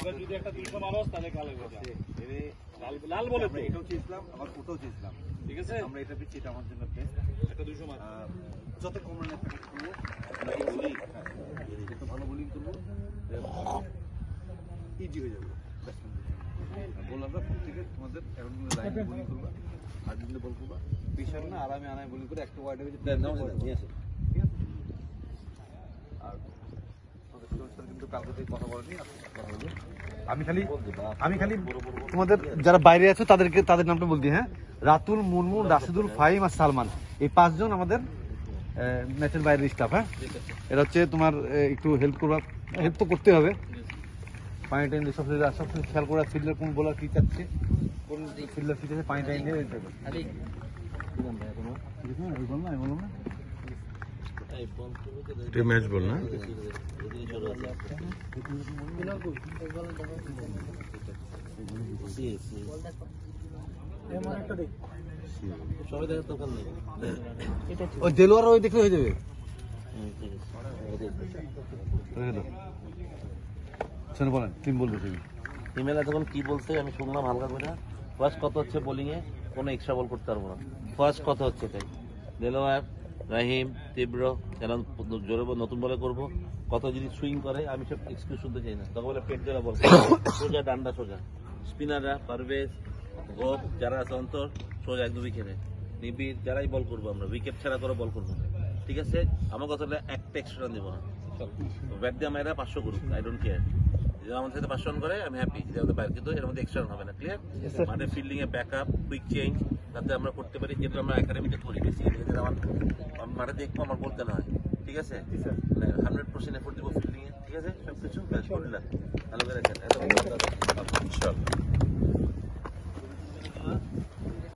এবার যদি একটা 200 মানুষ তাহলে কালে কথা লাল বলে তো এটাও চেয়েছিলাম আবার ওটাও চেয়েছিলাম, ঠিক আছে আমরা এটা পেয়েছি, এটা আমার জন্য বেস্ট। একটা 200 মানুষ যত কম রানের প্যাকেট করবো যত ভালো বোলিং করবো ইজি হয়ে যাবে বোলাররা প্রত্যেকে তোমাদের এখন লাইনে বোলিং করবা, আর দিলে বল করবা, প্রেশার না আরামে আনায় বোলিং করে একটা ওয়ার্ডে নিয়ে আসে, ঠিক আছে? আর কিন্তু কালকে থেকে কথা বলেনি, আমি খালি তোমাদের যারা বাইরে আছো তাদের নামটা বলছি, হ্যাঁ? রাতুল, মুনমুন, রাশিদুল, ফাহিম আর সালমান, এই 5 জন আমাদের ম্যাচের বাইরের স্টাফ। হ্যাঁ, এটা হচ্ছে তোমার একটু হেল্প তো করতে হবে। পানি টাইম দিয়ে সবসময় খেয়াল করা, ফিল্ডার কোন বোলার কি চাচ্ছে, কোন ফিল্ডার কি চাচ্ছে, পানি টাইম দিয়ে ম্যাচ বল না ওই দেলোয়ার ওই দেখলে হয়ে যাবে। বলেন টিম বলবে তুমি ইমেল এতক্ষণ কি বলছে আমি শুনলাম হালকা করে। ফার্স্ট কথা হচ্ছে বোলিং এ কোনো এক্সট্রা বল করতে পারবো না, ফার্স্ট কথা হচ্ছে তাই। দেলোয়ার, রাহিম, তীব্র এরা জোরে নতুন বলে করবো, কত যদি সুইং করে আমি সব এক্সকিউজ শুনতে চাই না, তখন বলে পেট জোড়া বল সোজা ডান্ডা সোজা। স্পিনাররা পারভেজ, গোপ যারা আছে অন্তর সোজা একদম উইকেটে, নিবিড় যারাই বল করবো আমরা উইকেট ছাড়া করে বল করবো, ঠিক আছে? আমার কথা হলে একটা এক্সট্রা রান দেবো না, ব্যাট দিয়ে মায়েরা 500 করুক, আই ডোন্ট কেয়ার। যদি আমাদের সাথে 500 রান করে আমি হ্যাপি, যদি আমাদের বাইরে, কিন্তু এর মধ্যে এক্সট্রা রান হবে না, ক্লিয়ার? মাঠে ফিল্ডিং এ ব্যাক আপ, কুইক চেঞ্জ যাতে আমরা করতে পারি, যেটা আমরা একাডেমিতে করি বেশি, আমার মাঠে দেখবো আমার বলতে না হয়, ঠিক আছে? 100% এফোর্ট দেবো ফিল্ডিং এ, ঠিক আছে? সবকিছু ভালো করে রাখেন।